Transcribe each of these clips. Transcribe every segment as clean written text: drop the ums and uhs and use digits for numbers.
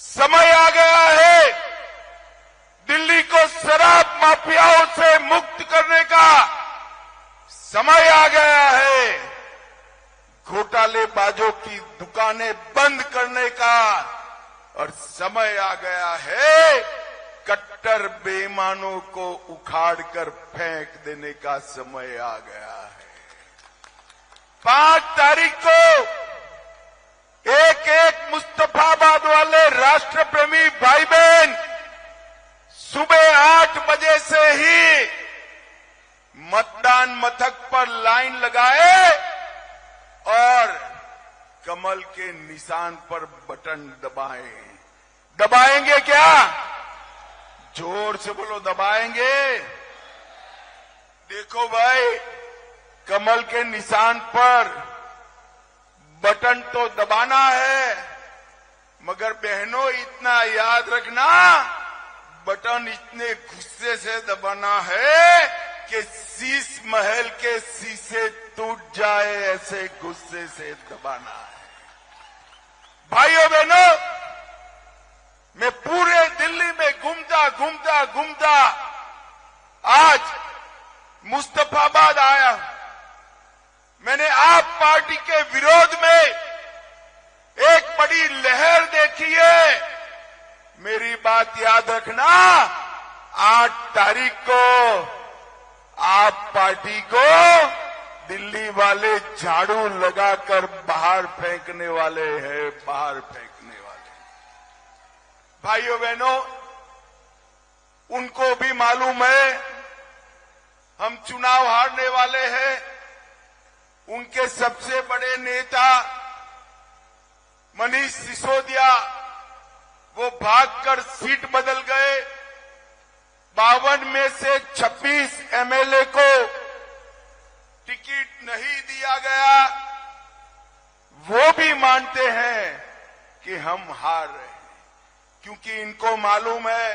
समय आ गया है दिल्ली को शराब माफियाओं से मुक्त करने का। समय आ गया है घोटालेबाजों की दुकानें बंद करने का। और समय आ गया है कट्टर बेईमानों को उखाड़कर फेंक देने का समय आ गया है। 5 तारीख को एक मुस्तफाबाद वाले राष्ट्र प्रेमी भाई बहन सुबह 8 बजे से ही मतदान मथक पर लाइन लगाए और कमल के निशान पर बटन दबाएं। दबाएंगे क्या? जोर से बोलो, दबाएंगे। देखो भाई, कमल के निशान पर बटन तो दबाना है, मगर बहनों इतना याद रखना, बटन इतने गुस्से से दबाना है कि शीश महल के शीशे टूट जाए, ऐसे गुस्से से दबाना है। भाइयों बहनों, मैं पूरे दिल्ली में घूमता आज मुस्तफाबाद आया। मैंने आप पार्टी के विरोध में एक बड़ी लहर देखी है। मेरी बात याद रखना, 8 तारीख को आप पार्टी को दिल्ली वाले झाड़ू लगाकर बाहर फेंकने वाले हैं, बाहर फेंकने वाले। भाइयों बहनों, उनको भी मालूम है हम चुनाव हारने वाले हैं। उनके सबसे बड़े नेता मनीष सिसोदिया वो भागकर सीट बदल गए। 52 में से 26 एमएलए को टिकट नहीं दिया गया। वो भी मानते हैं कि हम हार रहे हैं, क्योंकि इनको मालूम है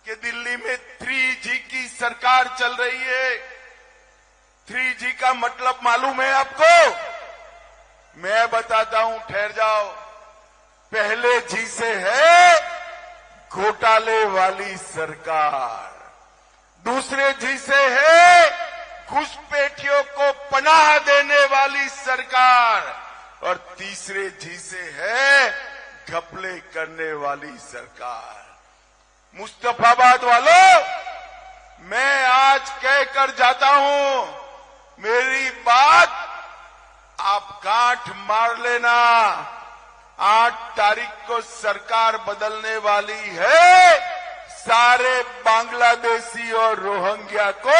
कि दिल्ली में 3G की सरकार चल रही है। 3G का मतलब मालूम है आपको? मैं बताता हूं, ठहर जाओ। पहले जी से है घोटाले वाली सरकार, दूसरे जी से है घुसपैठियों को पनाह देने वाली सरकार, और तीसरे जी से है घपले करने वाली सरकार। मुस्तफाबाद वालों, मैं आज कहकर जाता हूं, मेरी बात आप गांठ मार लेना। 8 तारीख को सरकार बदलने वाली है। सारे बांग्लादेशी और रोहिंग्या को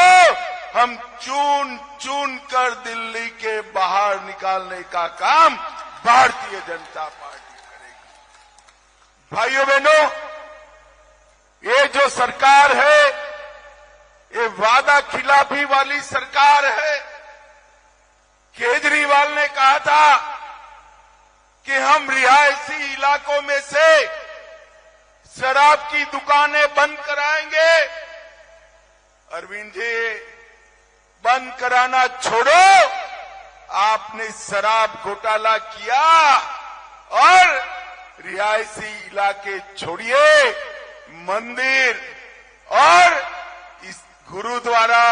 हम चुन चुन कर दिल्ली के बाहर निकालने का काम भारतीय जनता पार्टी करेगी। भाइयों बहनों, ये जो सरकार है, ये वादा खिलाफी वाली सरकार है। केजरीवाल ने कहा था कि हम रिहायशी इलाकों में से शराब की दुकानें बंद कराएंगे। अरविंद जी, बंद कराना छोड़ो, आपने शराब घोटाला किया और रिहायशी इलाके छोड़िए, मंदिर और इस गुरुद्वारा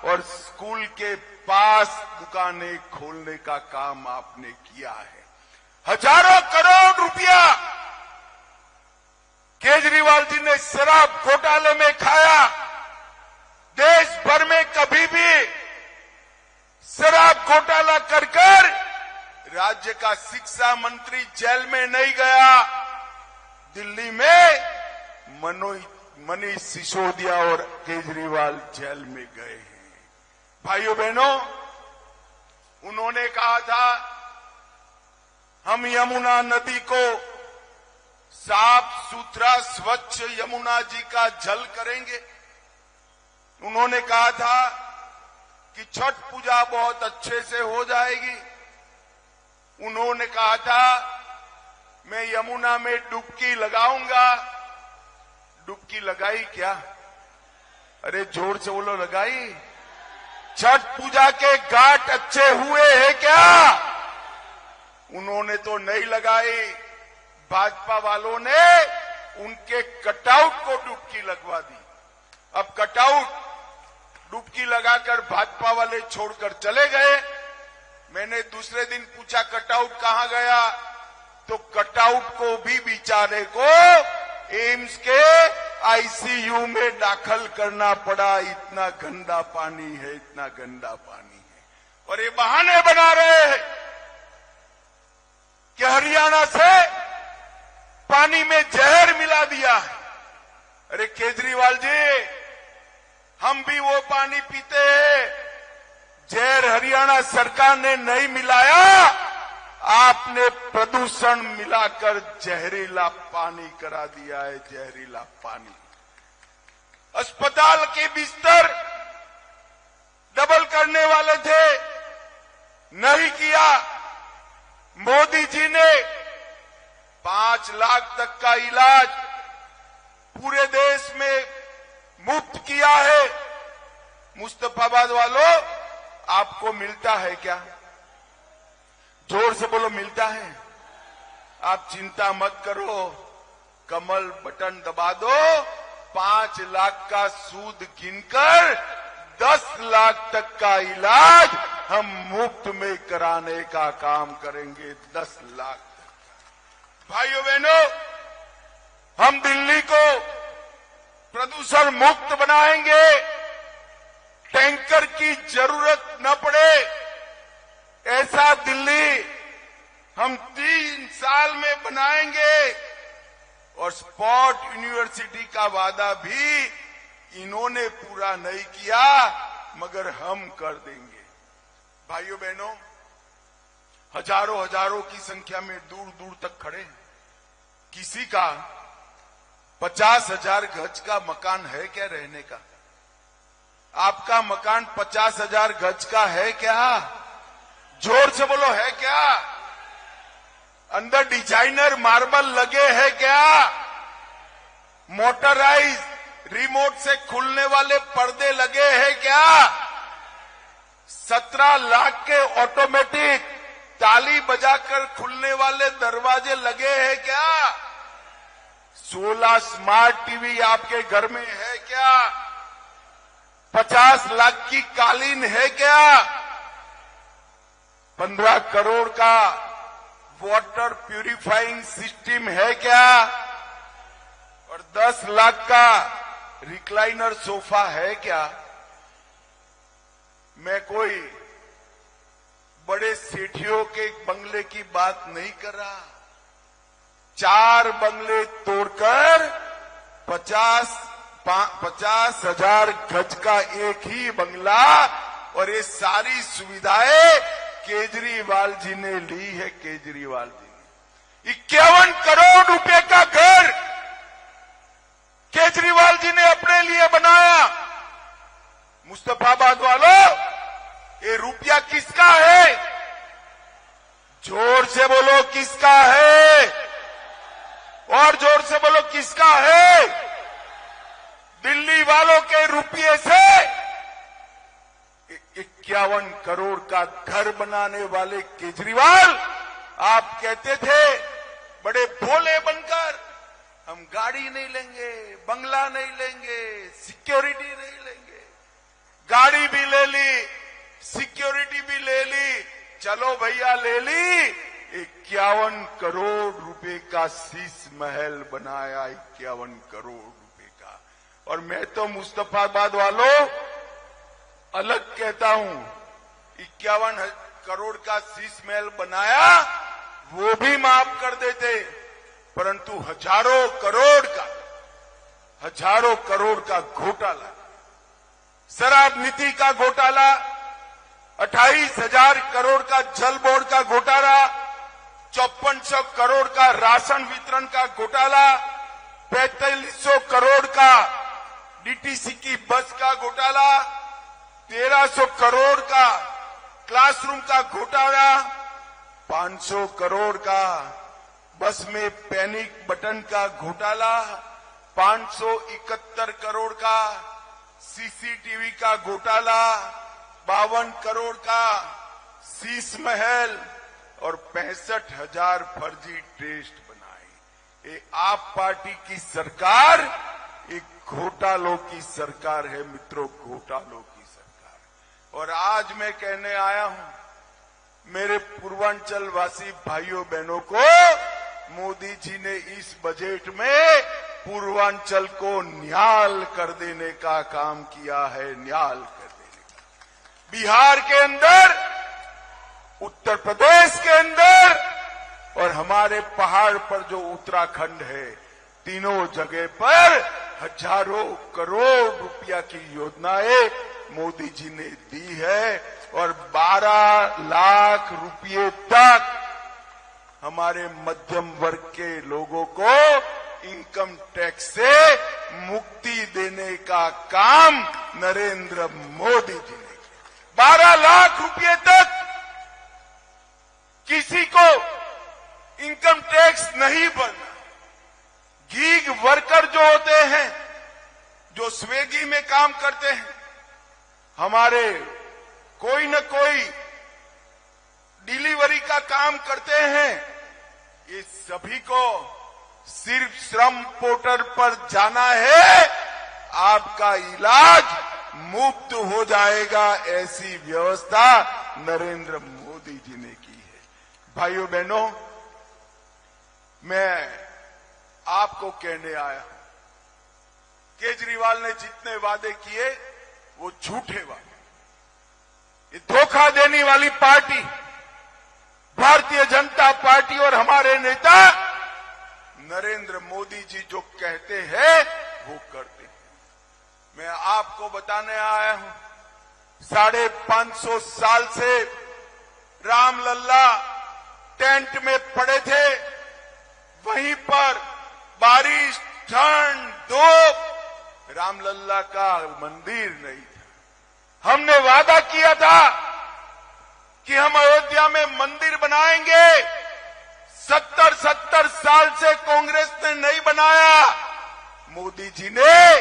और स्कूल के पास दुकानें खोलने का काम आपने किया है। हजारों करोड़ रुपया केजरीवाल जी ने शराब घोटाले में खाया। देश भर में कभी भी शराब घोटाला कर राज्य का शिक्षा मंत्री जेल में नहीं गया। दिल्ली में मनीष सिसोदिया और केजरीवाल जेल में गए हैं। भाइयों बहनों, उन्होंने कहा था हम यमुना नदी को साफ सुथरा स्वच्छ यमुना जी का जल करेंगे। उन्होंने कहा था कि छठ पूजा बहुत अच्छे से हो जाएगी। उन्होंने कहा था मैं यमुना में डुबकी लगाऊंगा। डुबकी लगाई क्या? अरे जोर से बोलो, लगाई? छठ पूजा के घाट अच्छे हुए हैं क्या? उन्होंने तो नहीं लगाई। भाजपा वालों ने उनके कटआउट को डुबकी लगवा दी। अब कटआउट डुबकी लगाकर भाजपा वाले छोड़कर चले गए। मैंने दूसरे दिन पूछा कटआउट कहां गया, तो कटआउट को भी बेचारे को एम्स के आईसीयू में दाखिल करना पड़ा। इतना गंदा पानी है, इतना गंदा पानी है। और ये बहाने बना रहे हैं कि हरियाणा से पानी में जहर मिला दिया है। अरे केजरीवाल जी, हम भी वो पानी पीते हैं, जहर हरियाणा सरकार ने नहीं मिलाया, आपने प्रदूषण मिलाकर जहरीला पानी करा दिया है, जहरीला पानी। अस्पताल के बिस्तर डबल करने वाले थे, नहीं किया। मोदी जी ने 5 लाख तक का इलाज पूरे देश में मुफ्त किया है। मुस्तफाबाद वालों, आपको मिलता है क्या? जोर से बोलो, मिलता है? आप चिंता मत करो, कमल बटन दबा दो, 5 लाख का सूद गिनकर 10 लाख तक का इलाज हम मुफ्त में कराने का काम करेंगे। 10 लाख। भाइयों बहनों, हम दिल्ली को प्रदूषण मुक्त बनाएंगे, टैंकर की जरूरत न पड़े ऐसा दिल्ली हम 3 साल में बनाएंगे। और स्पॉट यूनिवर्सिटी का वादा भी इन्होंने पूरा नहीं किया, मगर हम कर देंगे। भाइयों बहनों, हजारों हजारों की संख्या में दूर दूर तक खड़े। किसी का 50,000 गज का मकान है क्या रहने का? आपका मकान 50,000 गज का है क्या? जोर से बोलो, है क्या? अंदर डिजाइनर मार्बल लगे हैं क्या? मोटराइज रिमोट से खुलने वाले पर्दे लगे हैं क्या? 17 लाख के ऑटोमेटिक ताली बजाकर खुलने वाले दरवाजे लगे हैं क्या? 16 स्मार्ट टीवी आपके घर में है क्या? 50 लाख की कालीन है क्या? 15 करोड़ का वाटर प्यूरिफाइंग सिस्टम है क्या? और 10 लाख का रिक्लाइनर सोफा है क्या? मैं कोई बड़े सेठियों के बंगले की बात नहीं कर रहा। 4 बंगले तोड़कर 50,000 गज का एक ही बंगला, और ये सारी सुविधाएं केजरीवाल जी ने ली है। केजरीवाल जी ने 51 करोड़ रुपए का घर केजरीवाल जी ने अपने लिए बनाया। मुस्तफाबाद वालों, ये रुपया किसका है? जोर से बोलो, किसका है? और जोर से बोलो, किसका है? दिल्ली वालों के रुपये से 51 करोड़ का घर बनाने वाले केजरीवाल, आप कहते थे बड़े भोले बनकर, हम गाड़ी नहीं लेंगे, बंगला नहीं लेंगे, सिक्योरिटी नहीं लेंगे। गाड़ी भी ले ली, सिक्योरिटी भी ले ली, चलो भैया ले ली। 51 करोड़ रुपए का शीश महल बनाया, 51 करोड़ रुपए का। और मैं तो मुस्तफाबाद वालों अलग कहता हूं, 51 करोड़ का शीश महल बनाया वो भी माफ कर देते, परंतु हजारों करोड़ का घोटाला, शराब नीति का घोटाला, 28,000 करोड़ का जल बोर्ड का घोटाला, 5400 करोड़ का राशन वितरण का घोटाला, 4500 करोड़ का डीटीसी की बस का घोटाला, 1300 करोड़ का क्लासरूम का घोटाला, 500 करोड़ का बस में पैनिक बटन का घोटाला, 571 करोड़ का सीसीटीवी का घोटाला, 52 करोड़ का शीश महल और 65,000 फर्जी टेस्ट बनाए। ये आप पार्टी की सरकार एक घोटालों की सरकार है मित्रों, घोटालों की सरकार। और आज मैं कहने आया हूं मेरे पूर्वांचल वासी भाइयों बहनों को, मोदी जी ने इस बजट में पूर्वांचल को न्याल कर देने का काम किया है, न्याल कर देने का। बिहार के अंदर, उत्तर प्रदेश के अंदर और हमारे पहाड़ पर जो उत्तराखंड है, तीनों जगह पर हजारों करोड़ रुपया की योजनाएं मोदी जी ने दी है और 12 लाख रुपये तक हमारे मध्यम वर्ग के लोगों को इनकम टैक्स से मुक्ति देने का काम नरेंद्र मोदी जी ने किया। 12 लाख रुपये तक किसी को इनकम टैक्स नहीं भरना। गीग वर्कर जो होते हैं, जो स्विगी में काम करते हैं, हमारे कोई न कोई डिलीवरी का काम करते हैं, ये सभी को सिर्फ श्रम पोर्टल पर जाना है, आपका इलाज मुफ्त हो जाएगा। ऐसी व्यवस्था नरेंद्र मोदी जी ने की है। भाइयों बहनों, मैं आपको कहने आया हूं, केजरीवाल ने जितने वादे किए वो झूठे वादे। ये धोखा देने वाली पार्टी भारतीय जनता पार्टी और हमारे नेता नरेंद्र मोदी जी जो कहते हैं वो करते हैं। मैं आपको बताने आया हूं, 550 साल से रामलल्ला टेंट में पड़े थे, वहीं पर बारिश, ठंड, धूप, रामलल्ला का मंदिर नहीं था। हमने वादा किया था कि हम अयोध्या में मंदिर बनाएंगे। 70 साल से कांग्रेस ने नहीं बनाया। मोदी जी ने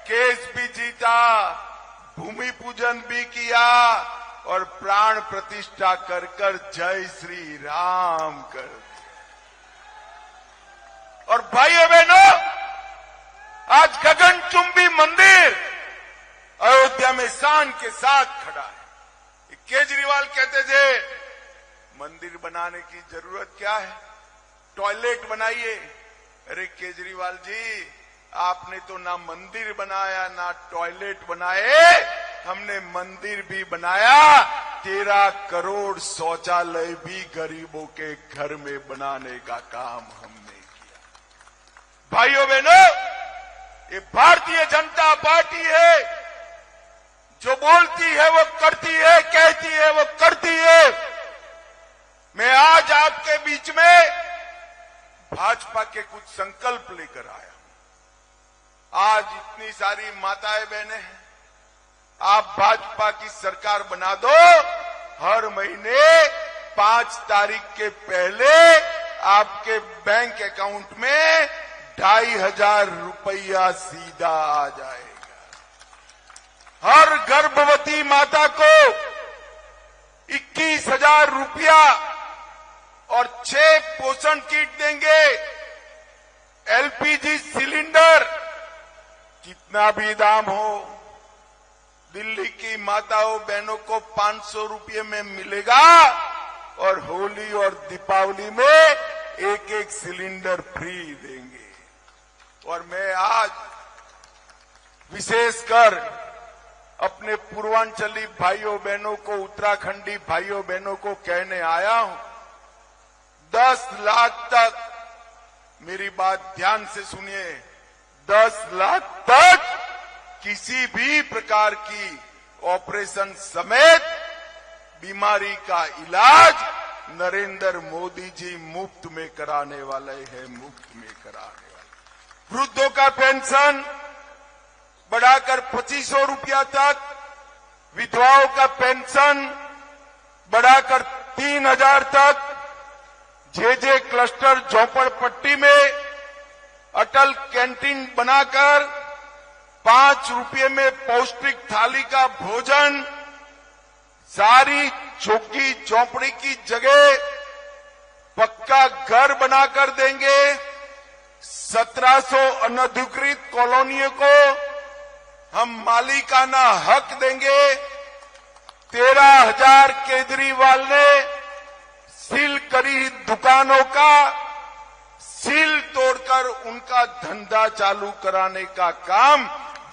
केस भी जीता, भूमि पूजन भी किया और प्राण प्रतिष्ठा कर कर जय श्री राम कर दिया। और भाइयों बहनों, आज गगनचुंबी मंदिर अयोध्या में शान के साथ खड़ा है। केजरीवाल कहते थे मंदिर बनाने की जरूरत क्या है, टॉयलेट बनाइए। अरे केजरीवाल जी, आपने तो ना मंदिर बनाया ना टॉयलेट बनाए, हमने मंदिर भी बनाया, 13 करोड़ शौचालय भी गरीबों के घर में बनाने का काम हमने किया। भाइयों बहनों, ये भारतीय जनता पार्टी है, जो बोलती है वो करती है, कहती है वो करती है। मैं आज आपके बीच में भाजपा के कुछ संकल्प लेकर आया हूं। आज इतनी सारी माताएं बहनें हैं, आप भाजपा की सरकार बना दो, हर महीने 5 तारीख के पहले आपके बैंक अकाउंट में 2,500 रुपया सीधा आ जाएगा। हर गर्भवती माता को 21,000 रुपया और 6 पोषण किट देंगे। एलपीजी सिलेंडर कितना भी दाम हो, दिल्ली की माताओं बहनों को 500 रुपये में मिलेगा और होली और दीपावली में 1-1 सिलेंडर फ्री देंगे। और मैं आज विशेषकर अपने पूर्वांचली भाइयों बहनों को, उत्तराखंडी भाइयों बहनों को कहने आया हूं, 10 लाख तक, मेरी बात ध्यान से सुनिए, 10 लाख तक किसी भी प्रकार की ऑपरेशन समेत बीमारी का इलाज नरेंद्र मोदी जी मुफ्त में कराने वाले हैं, मुफ्त में कराने वाले। वृद्धों का पेंशन बढ़ाकर 2,500 रुपया तक, विधवाओं का पेंशन बढ़ाकर 3,000 तक, जे क्लस्टर झोपड़पट्टी में अटल कैंटीन बनाकर 5 रुपये में पौष्टिक थाली का भोजन, सारी झुग्गी झोपड़ी की जगह पक्का घर बनाकर देंगे। 1700 अनधिकृत कॉलोनियों को हम मालिकाना हक देंगे। 13,000 केजरीवाल ने सील करी दुकानों का सील तोड़कर उनका धंधा चालू कराने का काम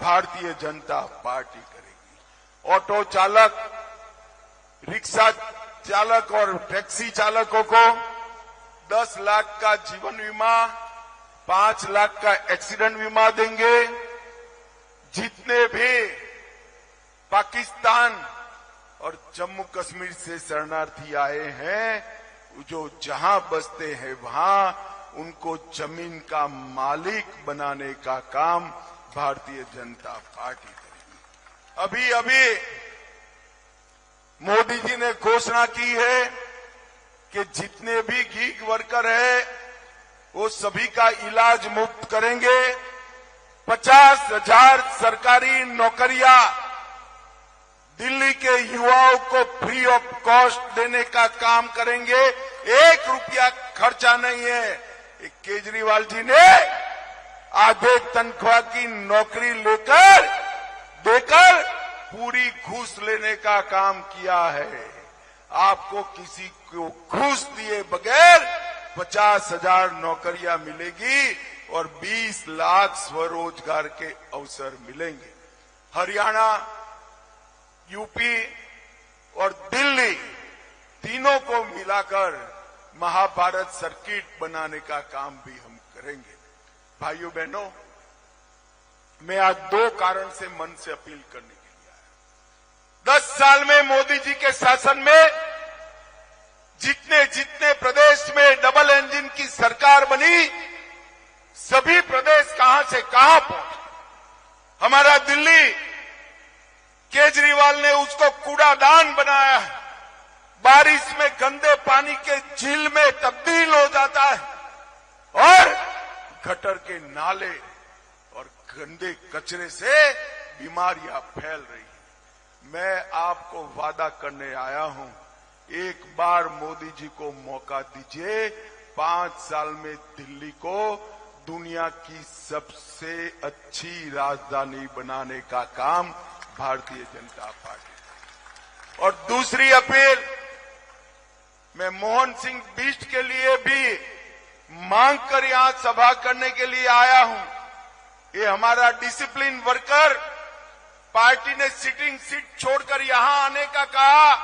भारतीय जनता पार्टी करेगी। ऑटो चालक, रिक्शा चालक और टैक्सी चालकों को 10 लाख का जीवन बीमा, 5 लाख का एक्सीडेंट बीमा देंगे। जितने भी पाकिस्तान और जम्मू कश्मीर से शरणार्थी आए हैं, जो जहां बसते हैं वहां उनको जमीन का मालिक बनाने का काम भारतीय जनता पार्टी करेगी। अभी अभी मोदी जी ने घोषणा की है कि जितने भी गीग वर्कर है वो सभी का इलाज मुफ्त करेंगे। 50,000 सरकारी नौकरियां दिल्ली के युवाओं को फ्री ऑफ कॉस्ट देने का काम करेंगे। 1 रुपया खर्चा नहीं है। केजरीवाल जी ने आधे तनख्वाह की नौकरी देकर पूरी घूस लेने का काम किया है। आपको किसी को घूस दिए बगैर 50,000 नौकरियां मिलेगी और 20 लाख स्वरोजगार के अवसर मिलेंगे। हरियाणा, यूपी और दिल्ली तीनों को मिलाकर महाभारत सर्किट बनाने का काम भी हम करेंगे। भाइयों बहनों, मैं आज 2 कारण से मन से अपील करने के लिए आया। 10 साल में मोदी जी के शासन में जितने प्रदेश में डबल इंजन की सरकार बनी, सभी प्रदेश कहां से कहां पहुंचे। हमारा दिल्ली, केजरीवाल ने उसको कूड़ादान बनाया है। बारिश में गंदे पानी के झील में तब्दील हो जाता है और गटर के नाले और गंदे कचरे से बीमारियां फैल रही हैं। मैं आपको वादा करने आया हूं, एक बार मोदी जी को मौका दीजिए। 5 साल में दिल्ली को दुनिया की सबसे अच्छी राजधानी बनाने का काम भारतीय जनता पार्टी। और दूसरी अपील, मैं मोहन सिंह बिष्ट के लिए भी मांग कर यहां सभा करने के लिए आया हूं। ये हमारा डिसिप्लिन वर्कर, पार्टी ने सिटिंग सीट छोड़कर यहां आने का कहा।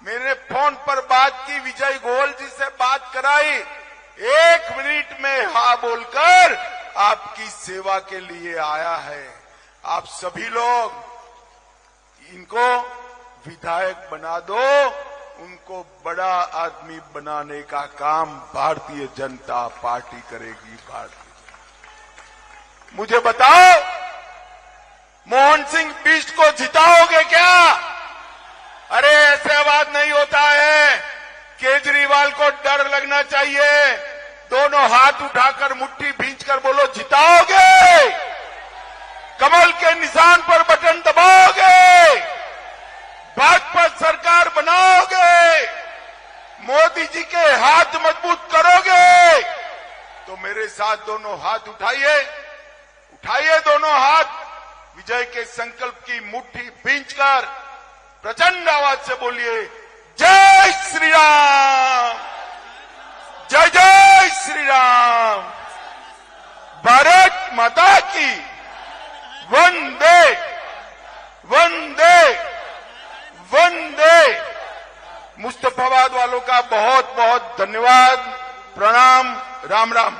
मैंने फोन पर बात की, विजय गोयल जी से बात कराई। 1 मिनट में हाँ बोलकर आपकी सेवा के लिए आया है। आप सभी लोग इनको विधायक बना दो, उनको बड़ा आदमी बनाने का काम भारतीय जनता पार्टी करेगी। मुझे बताओ, मोहन सिंह बिष्ट को जिताओगे क्या? अरे ऐसे बात नहीं होता है। केजरीवाल को डर लगना चाहिए। दोनों हाथ उठाकर मुट्ठी भींचकर बोलो, जिताओगे? कमल के निशान पर बटन दबाओगे? भाजपा सरकार बनाओगे? मोदी जी के हाथ मजबूत करोगे? तो मेरे साथ दोनों हाथ उठाइए, उठाइए दोनों हाथ। विजय के संकल्प की मुट्ठी भींचकर प्रचंड आवाज से बोलिए, जय श्री राम, जय जय श्री राम, भारत माता की, वंदे वंदे वंदे। मुस्तफाबाद वालों का बहुत बहुत धन्यवाद, प्रणाम, राम राम।